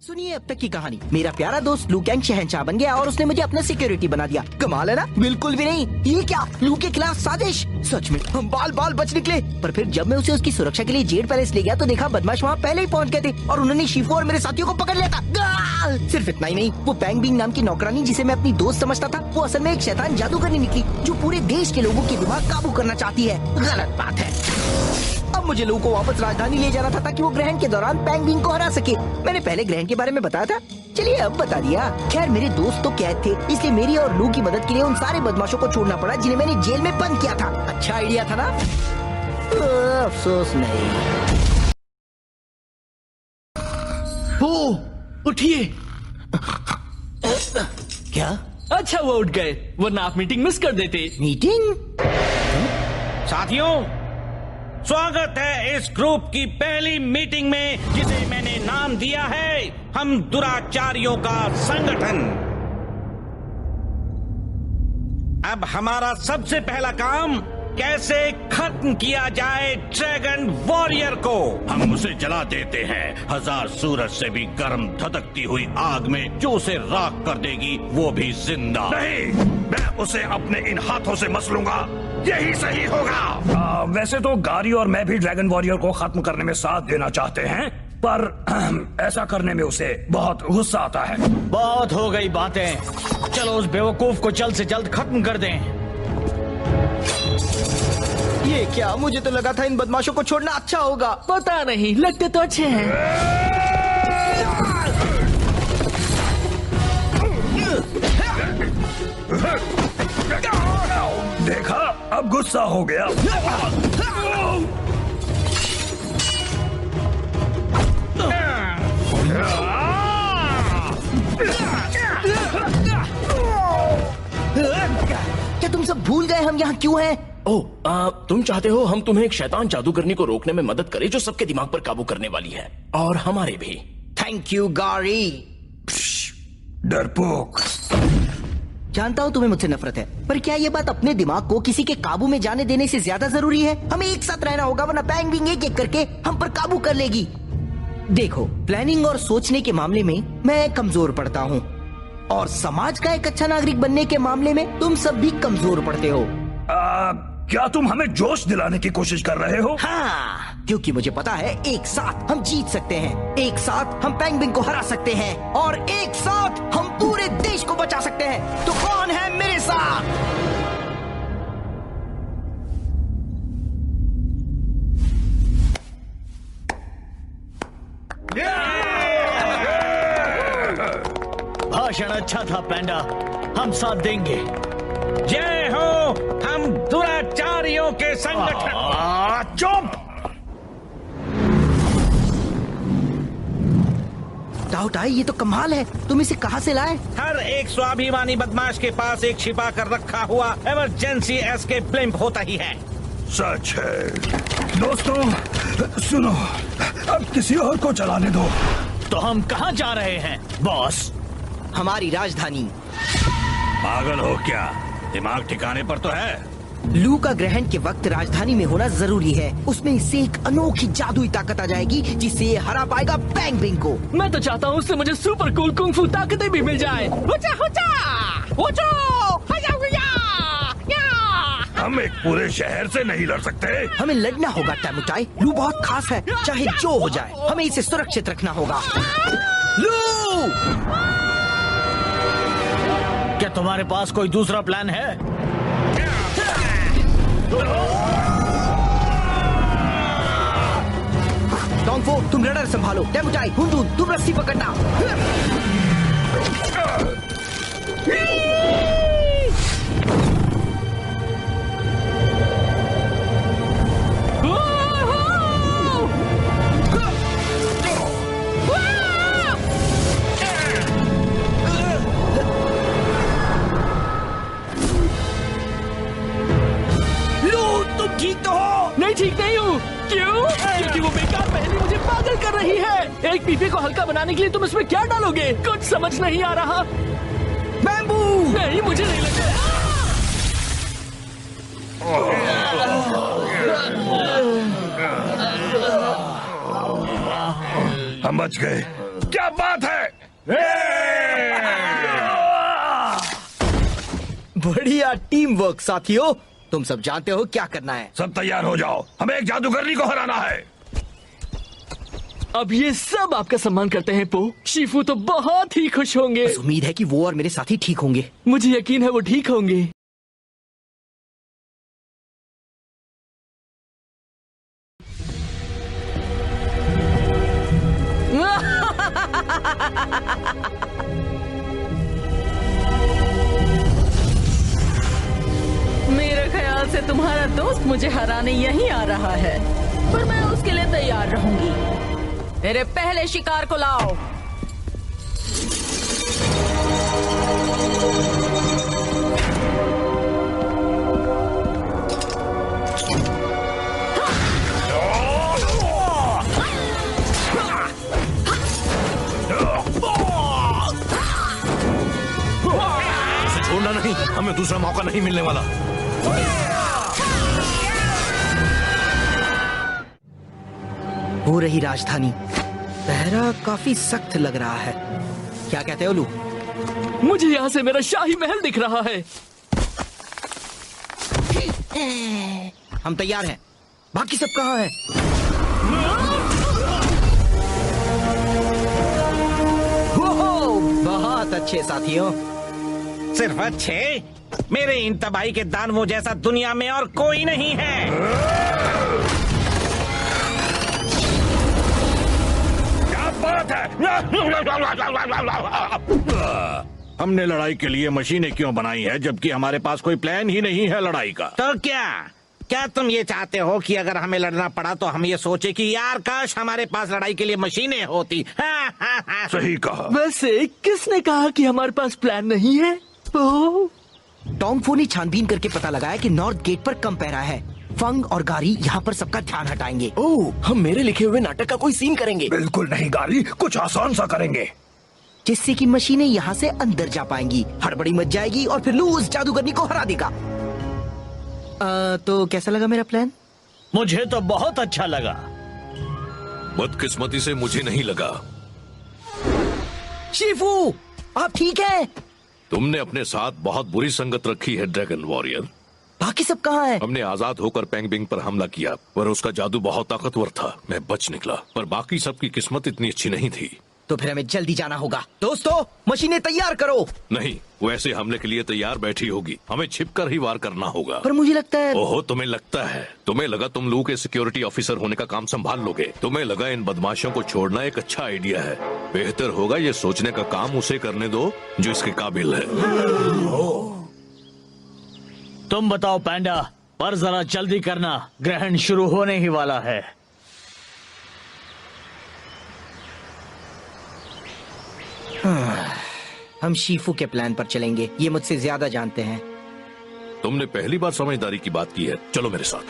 सुनिए अब तक की कहानी। मेरा प्यारा दोस्त लू कैंग शहंशाह बन गया और उसने मुझे अपना सिक्योरिटी बना दिया। कमाल है ना? बिल्कुल भी नहीं। ये क्या, लू के खिलाफ साजिश? सच में हम बाल बाल बच निकले। पर फिर जब मैं उसे उसकी सुरक्षा के लिए जेड पैलेस ले गया तो देखा बदमाश वहाँ पहले ही पहुँच गए थे और उन्होंने शिफू और मेरे साथियों को पकड़ लिया था। सिर्फ इतना ही नहीं, वो पैंग बिंग नाम की नौकरानी जिसे मैं अपनी दोस्त समझता था, वो असल में एक शैतान जादूगरनी निकली जो पूरे देश के लोगों के दिमाग काबू करना चाहती है। गलत बात है। अब मुझे लू को वापस राजधानी ले जाना था ताकि वो ग्रहण के दौरान पैंग बिंग को हरा सके। मैंने पहले ग्रहण के बारे में बताया था, चलिए अब बता दिया। खैर मेरे दोस्त तो कैद थे, इसलिए मेरी और लू की मदद के लिए उन सारे बदमाशों को छोड़ना पड़ा जिन्हें मैंने जेल में बंद किया था। अच्छा आइडिया था ना? अफसोस नहीं। उठिए। क्या? अच्छा वो उठ गए, वरना आप मीटिंग मिस कर देते। मीटिंग? साथियों, स्वागत है इस ग्रुप की पहली मीटिंग में जिसे मैंने नाम दिया है हम दुराचारियों का संगठन। अब हमारा सबसे पहला काम कैसे खत्म किया जाए ड्रैगन वॉरियर को। हम उसे जला देते हैं, हजार सूरज से भी गर्म धधकती हुई आग में जो उसे राख कर देगी, वो भी जिंदा। नहीं, मैं उसे अपने इन हाथों से मस लूंगा, यही सही होगा। वैसे तो गारी और मैं भी ड्रैगन वॉरियर को खत्म करने में साथ देना चाहते हैं, पर ऐसा करने में उसे बहुत गुस्सा आता है। बहुत हो गई बातें, चलो उस बेवकूफ को जल्द से जल्द खत्म कर दें। ये क्या, मुझे तो लगा था इन बदमाशों को छोड़ना अच्छा होगा। पता नहीं, लगते तो अच्छे हैं। देखा, अब गुस्सा हो गया। क्या तुम सब भूल गए हम यहाँ क्यों हैं? तुम चाहते हो हम तुम्हें एक शैतान जादूगरनी को रोकने में मदद करें जो सबके दिमाग पर काबू करने वाली है, और हमारे भी। थैंक यू गारी। डरपोक। जानता हूँ तुम्हें मुझसे नफरत है, पर क्या ये बात अपने दिमाग को किसी के काबू में जाने देने से ज्यादा जरूरी है? हमें एक साथ रहना होगा, वरना पैंग बिंग एक एक करके हम पर काबू कर लेगी। देखो, प्लानिंग और सोचने के मामले में मैं कमजोर पड़ता हूँ, और समाज का एक अच्छा नागरिक बनने के मामले में तुम सब भी कमजोर पड़ते हो। क्या तुम हमें जोश दिलाने की कोशिश कर रहे हो? हाँ, क्योंकि मुझे पता है एक साथ हम जीत सकते हैं, एक साथ हम पैंग बिंग को हरा सकते हैं, और एक साथ हम पूरे देश को बचा सकते हैं। तो कौन है मेरे साथ? भाषण अच्छा था पैंडा, हम साथ देंगे। जय हो हम दुराचारियों के संगठन। चुप! डाउट आई, ये तो कमाल है। तुम इसे कहाँ से लाए? हर एक स्वाभिमानी बदमाश के पास एक छिपा कर रखा हुआ इमरजेंसी एस्केप ब्लिम्प होता ही है। सच है। दोस्तों सुनो, अब किसी और को चलाने दो। तो हम कहाँ जा रहे हैं बॉस? हमारी राजधानी। पागल हो क्या? दिमाग ठिकाने पर तो है। लू का ग्रहण के वक्त राजधानी में होना जरूरी है। उसमें इससे एक अनोखी जादुई ताकत आ जाएगी जिससे ये हरा पाएगा पैंग बिंग को। मैं तो चाहता हूँ उससे मुझे सुपर कूल कुंग फू ताकतें भी मिल जाए। हम एक पूरे शहर से नहीं लड़ सकते। हमें लड़ना होगा टैमुटाई। लू बहुत खास है, चाहे जो हो जाए हमें इसे सुरक्षित रखना होगा। लू! क्या तुम्हारे पास कोई दूसरा प्लान है? टोंगफो, तुम रडर संभालो। टैमुटाई, हुंडून, तुम रस्सी पकड़ना। ठीक तो हो? नहीं, ठीक नहीं हूँ। क्यों? क्योंकि वो बेकार पहेली मुझे पागल कर रही है। एक पीपे को हल्का बनाने के लिए तुम इसमें क्या डालोगे? कुछ समझ नहीं आ रहा। बैम्बू! नहीं, मुझे नहीं लगता। हम बच गए। क्या बात है। बढ़िया टीम वर्क साथियों। तुम सब जानते हो क्या करना है। सब तैयार हो जाओ, हमें एक जादूगरनी को हराना है। अब ये सब आपका सम्मान करते हैं पो। शिफू तो बहुत ही खुश होंगे। बस उम्मीद है कि वो और मेरे साथी ठीक होंगे। मुझे यकीन है वो ठीक होंगे। मेरे ख्याल से तुम्हारा दोस्त मुझे हराने यहीं आ रहा है, पर मैं उसके लिए तैयार रहूंगी। मेरे पहले शिकार को लाओ। इसे छोड़ना नहीं, हमें दूसरा मौका नहीं मिलने वाला। हो रही राजधानी। पहरा काफी सख्त लग रहा है। क्या कहते हो लू? मुझे यहाँ से मेरा शाही महल दिख रहा है। हम तैयार हैं। बाकी सब कहाँ हैं? ओहो, बहुत अच्छे साथियों। सिर्फ अच्छे? मेरे इन तबाही के दानवों जैसा दुनिया में और कोई नहीं है। बात है। हमने लड़ाई के लिए मशीनें क्यों बनाई है जबकि हमारे पास कोई प्लान ही नहीं है लड़ाई का? तो क्या तुम ये चाहते हो कि अगर हमें लड़ना पड़ा तो हम ये सोचे कि यार काश हमारे पास लड़ाई के लिए मशीनें होती? सही कहा। वैसे किसने कहा कि हमारे पास प्लान नहीं है? टॉम फो ने छानबीन करके पता लगाया कि नॉर्थ गेट पर कम पहरा है। फंग और गारी यहाँ पर सबका ध्यान हटाएंगे। ओह, हम मेरे लिखे हुए नाटक का कोई सीन करेंगे। बिल्कुल नहीं गाली, कुछ आसान सा करेंगे जिससे कि मशीनें यहाँ से अंदर जा पाएंगी, हड़बड़ी मच जाएगी और फिर लू उस जादूगरनी को हरा देगा। तो कैसा लगा मेरा प्लान? मुझे तो बहुत अच्छा लगा। बदकिस्मती से मुझे नहीं लगा। शिफू, आप ठीक हैं? तुमने अपने साथ बहुत बुरी संगत रखी है ड्रैगन वॉरियर। बाकी सब कहाँ हैं? हमने आजाद होकर पेंगबिंग पर हमला किया, पर उसका जादू बहुत ताकतवर था। मैं बच निकला, पर बाकी सबकी किस्मत इतनी अच्छी नहीं थी। तो फिर हमें जल्दी जाना होगा। दोस्तों, मशीनें तैयार करो। नहीं, वो ऐसे हमले के लिए तैयार बैठी होगी। हमें छिपकर ही वार करना होगा। पर मुझे लगता है। ओहो, तुम्हें लगता है? तुम्हें लगा तुम लू के सिक्योरिटी ऑफिसर होने का काम संभाल लोगे। तुम्हें लगा इन बदमाशों को छोड़ना एक अच्छा आइडिया है। बेहतर होगा ये सोचने का काम उसे करने दो जो इसके काबिल है। तुम बताओ पैंडा, पर जरा जल्दी करना, ग्रहण शुरू होने ही वाला है। हम शीफू के प्लान पर चलेंगे। ये मुझसे ज्यादा जानते हैं। तुमने पहली बार समझदारी की बात की है। चलो मेरे साथ।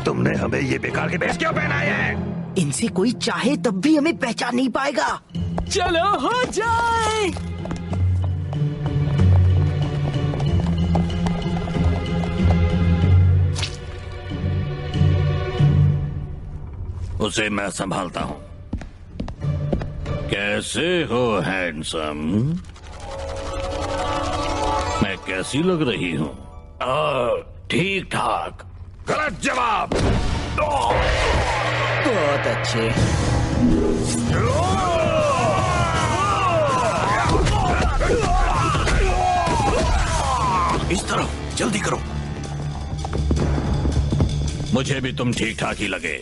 तुमने हमें ये बेकार के भेष क्यों पहनाए हैं? इनसे कोई चाहे तब भी हमें पहचान नहीं पाएगा। चलो हो जाए। उसे मैं संभालता हूँ। कैसे हो हैंडसम? मैं कैसी लग रही हूँ? ठीक ठाक। गलत जवाब। बहुत अच्छे। इस तरफ जल्दी करो। मुझे भी तुम ठीक ठाक ही लगे।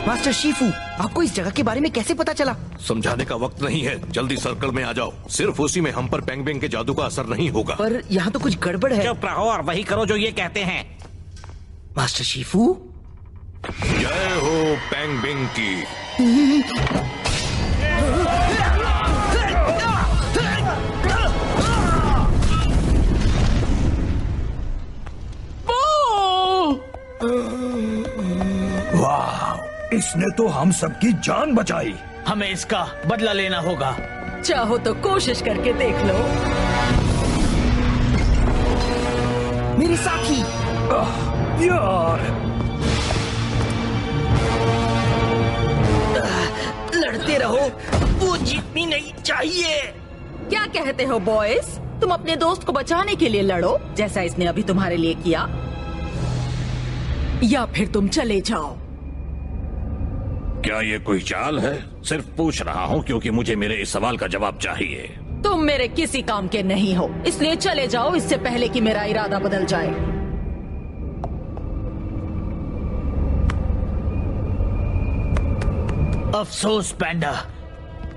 मास्टर शीफू, आपको इस जगह के बारे में कैसे पता चला? समझाने का वक्त नहीं है, जल्दी सर्कल में आ जाओ। सिर्फ उसी में हम पर पेंगबिंग के जादू का असर नहीं होगा। पर यहाँ तो कुछ गड़बड़ है। चुप रहो और वही करो जो ये कहते हैं। मास्टर शीफू, जय हो पेंगबिंग की। वाह, इसने तो हम सबकी जान बचाई। हमें इसका बदला लेना होगा। चाहो तो कोशिश करके देख लो। मेरे साथी। यार, लड़ते रहो, वो जीतनी नहीं चाहिए। क्या कहते हो बॉयज? तुम अपने दोस्त को बचाने के लिए लड़ो, जैसा इसने अभी तुम्हारे लिए किया, या फिर तुम चले जाओ। क्या ये कोई चाल है? सिर्फ पूछ रहा हूँ क्योंकि मुझे मेरे इस सवाल का जवाब चाहिए। तुम मेरे किसी काम के नहीं हो, इसलिए चले जाओ इससे पहले कि मेरा इरादा बदल जाए। अफसोस पैंडा,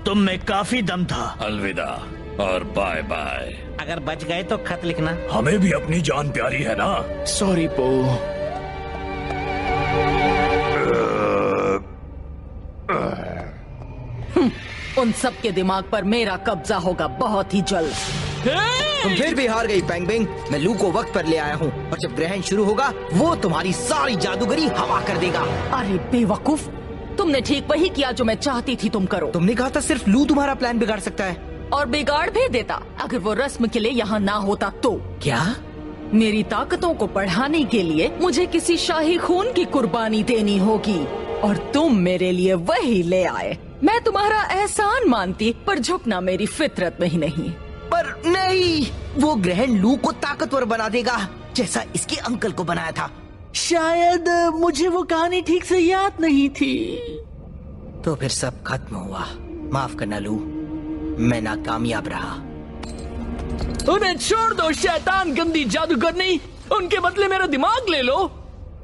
तुम में काफी दम था। अलविदा और बाय बाय। अगर बच गए तो खत लिखना। हमें भी अपनी जान प्यारी है ना। सॉरी पो। उन सब के दिमाग पर मेरा कब्जा होगा बहुत ही जल्द। तुम फिर भी हार गई पैंग बिंग। मैं लू को वक्त पर ले आया हूँ और जब ग्रहण शुरू होगा वो तुम्हारी सारी जादूगरी हवा कर देगा। अरे बेवकूफ, तुमने ठीक वही किया जो मैं चाहती थी तुम करो। तुमने कहा था सिर्फ लू तुम्हारा प्लान बिगाड़ सकता है। और बिगाड़ भी देता अगर वो रस्म के लिए यहाँ ना होता तो। क्या? मेरी ताकतों को बढ़ाने के लिए मुझे किसी शाही खून की कुर्बानी देनी होगी और तुम मेरे लिए वही ले आए। मैं तुम्हारा एहसान मानती, पर झुकना मेरी फितरत में ही नहीं। पर नहीं, वो ग्रहण लू को ताकतवर बना देगा जैसा इसके अंकल को बनाया था। शायद मुझे वो कहानी ठीक से याद नहीं थी। तो फिर सब खत्म हुआ। माफ करना लू, मैं नाकामयाब रहा। उन्हें छोड़ दो शैतान गंदी जादूगरनी, उनके बदले मेरा दिमाग ले लो।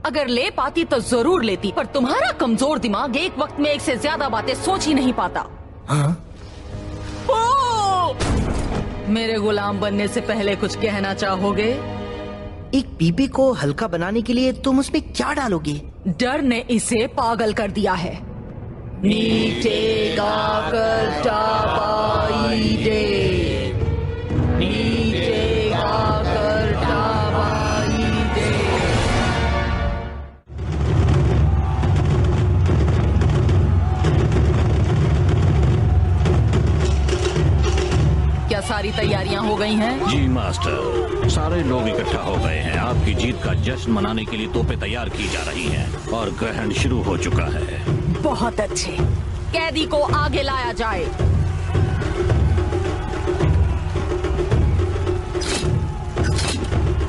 अगर ले पाती तो जरूर लेती, पर तुम्हारा कमजोर दिमाग एक वक्त में एक से ज्यादा बातें सोच ही नहीं पाता। हाँ? ओ! मेरे गुलाम बनने से पहले कुछ कहना चाहोगे? एक पीपे को हल्का बनाने के लिए तुम उसमें क्या डालोगे? डर ने इसे पागल कर दिया है। नीचे गाकर टापाई दे, नीचे गाकर टापाई दे। क्या सारी तैयारियां हो गई हैं? जी मास्टर, सारे लोग इकट्ठा हो गए हैं। आपकी जीत का जश्न मनाने के लिए तोपें तैयार की जा रही हैं और ग्रहण शुरू हो चुका है। बहुत अच्छे, कैदी को आगे लाया जाए।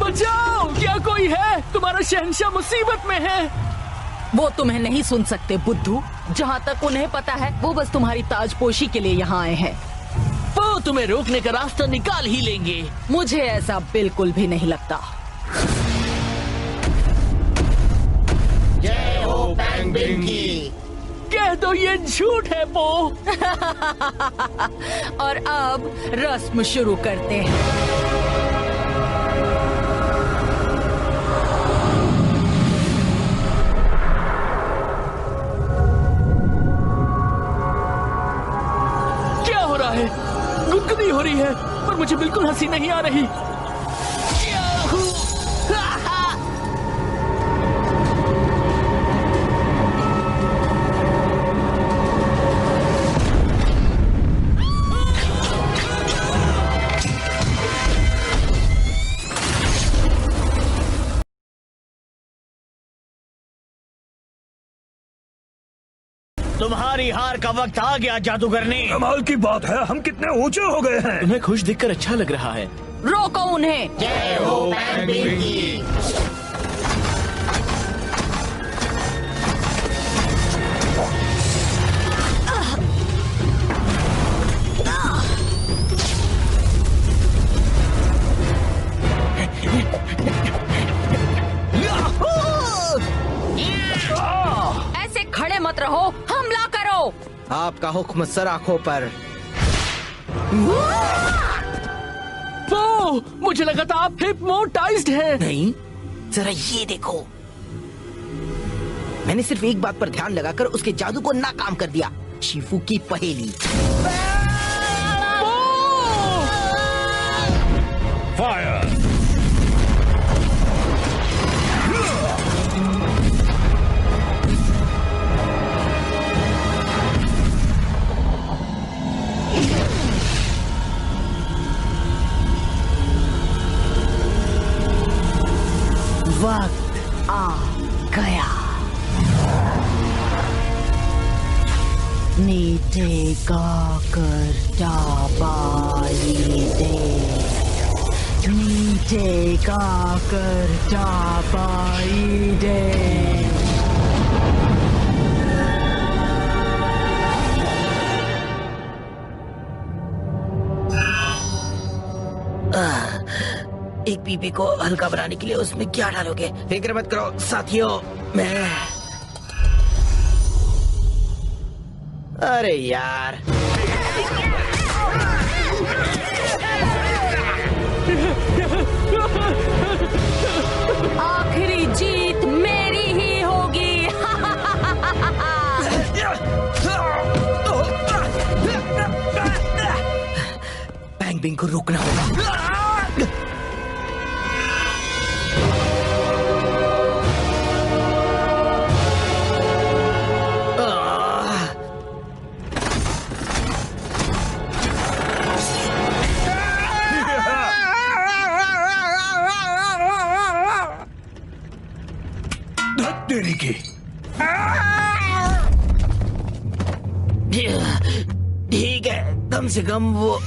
बचाओ, क्या कोई है? तुम्हारा शहंशाह मुसीबत में है। वो तुम्हें नहीं सुन सकते बुद्धू। जहाँ तक उन्हें पता है वो बस तुम्हारी ताजपोशी के लिए यहाँ आए हैं। वो तुम्हें रोकने का रास्ता निकाल ही लेंगे। मुझे ऐसा बिल्कुल भी नहीं लगता। जय हो पैंग बिंग की। कह दो ये झूठ है पो। और अब रस्म शुरू करते हैं। क्या हो रहा है? गुदगुदी हो रही है, पर मुझे बिल्कुल हंसी नहीं आ रही। तुम्हारी हार का वक्त आ गया जादूगरनी। कमाल की बात है, हम कितने ऊंचे हो गए हैं। तुम्हें खुश दिखकर अच्छा लग रहा है। रोको उन्हें। जय हो पैंग बिंग की। ऐसे खड़े मत रहो, हमला करो। आपका हुक्म सर आंखों पर। पो, मुझे लगा था आप हिप्नोटाइज्ड हैं। नहीं, जरा ये देखो। मैंने सिर्फ एक बात पर ध्यान लगाकर उसके जादू को नाकाम कर दिया। शिफू की पहेली। फायर! नीचे काकर टाबाई दे, नीचे काकर टाबाई दे। एक पीपी को हल्का बनाने के लिए उसमें क्या डालोगे? फिक्र मत करो साथियों, मैं... अरे यार, आखिरी जीत मेरी ही होगी। बैंग बिंग को रोकना होगा। देरी की। ठीक है, कम से कम वो...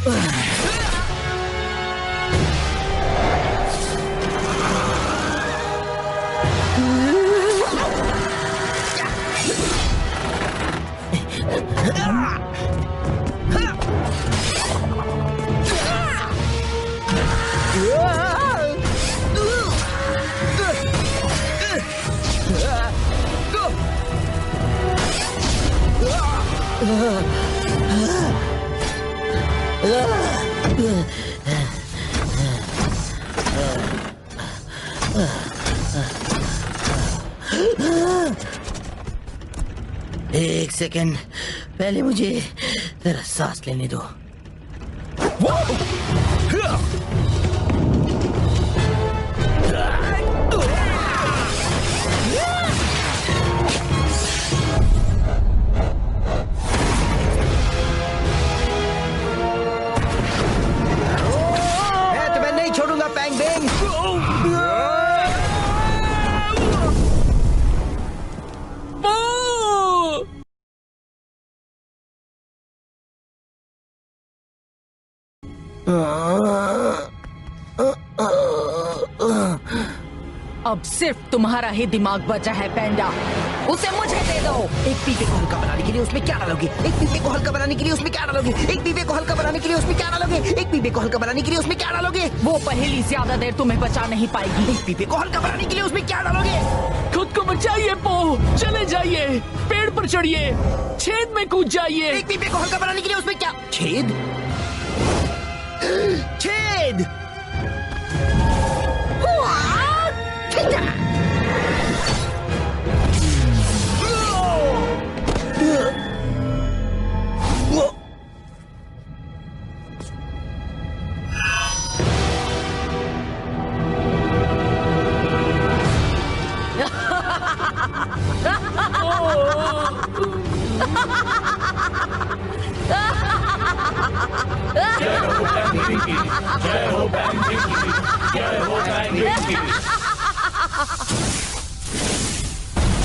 एक सेकंड, पहले मुझे जरा सांस लेने दो। मैं तुम्हें नहीं छोड़ूंगा बैंग बिंग। अब सिर्फ तुम्हारा ही दिमाग बचा है पैंडा, उसे मुझे दे दो। एक पीपे को हल्का बनाने के लिए उसमें क्या डालोगे? एक पीपे को हल्का बनाने के लिए उसमें क्या डालोगे? एक पीपे को हल्का बनाने के लिए उसमें क्या डालोगे? एक पीपे को हल्का बनाने के लिए उसमें क्या डालोगे? वो पहेली ज्यादा देर तुम्हें बचा नहीं पाएगी। एक पीपे को हल्का बनाने के लिए उसमें क्या डालोगे? खुद को बचाइए पो, चले जाइए, पेड़ पर चढ़िए, छेद में कूद जाइए। एक पीपे को हल्का बनाने के लिए उसमें क्या? छेद? छेद!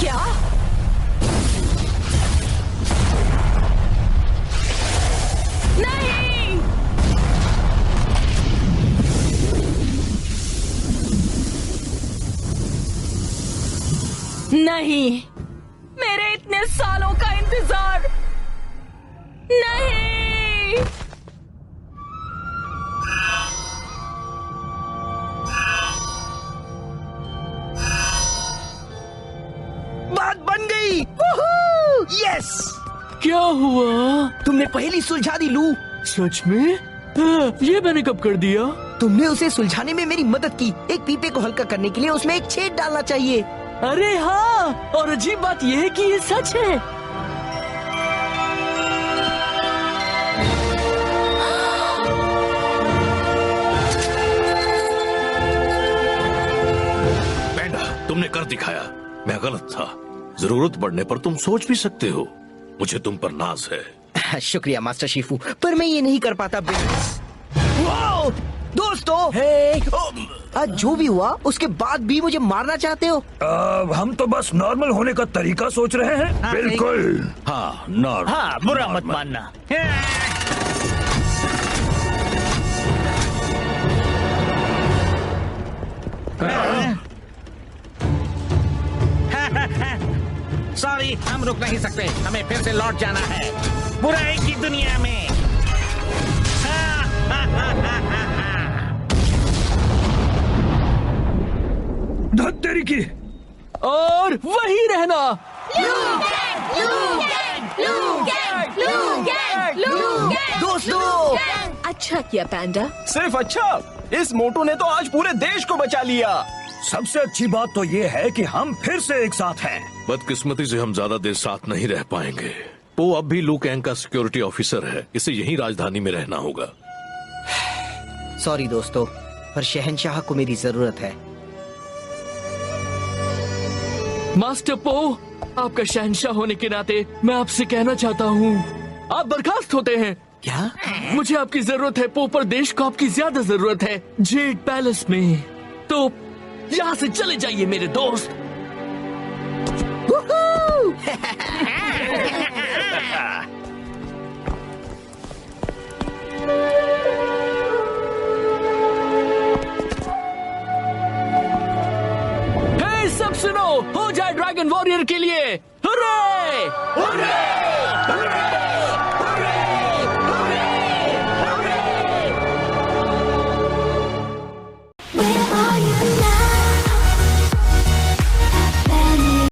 क्या? नहीं! नहीं, मेरे इतने सालों का इंतजार नहीं। बात बन गई। यस! क्या हुआ? तुमने पहली सुलझा दी लू। सच में? ये मैंने कब कर दिया? तुमने उसे सुलझाने में मेरी मदद की। एक पीपे को हल्का करने के लिए उसमें एक छेद डालना चाहिए। अरे हाँ, और अजीब बात यह है कि ये सच है। पैंडा, तुमने कर दिखाया। मैं गलत था। जरूरत पड़ने पर तुम सोच भी सकते हो। मुझे तुम पर नाज है। शुक्रिया मास्टर शिफू, पर मैं ये नहीं कर पाता। वाओ! दोस्तों, आज जो भी हुआ उसके बाद भी मुझे मारना चाहते हो? हम तो बस नॉर्मल होने का तरीका सोच रहे हैं। हाँ, बिल्कुल। हाँ नॉर्मल। हाँ, बुरा मत मानना। सॉरी, हम रुक नहीं सकते, हमें फिर से लौट जाना है बुराई की दुनिया में। धत्तेरी की। और वही रहना। दोस्तों, अच्छा किया पैंडा। सिर्फ अच्छा, इस मोटू ने तो आज पूरे देश को बचा लिया। सबसे अच्छी बात तो ये है कि हम फिर से एक साथ हैं। बदकिस्मती से हम ज्यादा देर साथ नहीं रह पाएंगे। वो अब भी लू कैंग का सिक्योरिटी ऑफिसर है, इसे यहीं राजधानी में रहना होगा। सॉरी दोस्तों, पर शहंशाह को मेरी जरूरत है। मास्टर पो, आपका शहंशाह होने के नाते मैं आपसे कहना चाहता हूँ, आप बर्खास्त होते हैं। क्या? मुझे आपकी जरूरत है पो, पर देश को आपकी ज्यादा जरूरत है जेड पैलेस में। तो यहाँ से चले जाइए मेरे दोस्त। हे सब सुनो, हो जाए ड्रैगन वॉरियर के लिए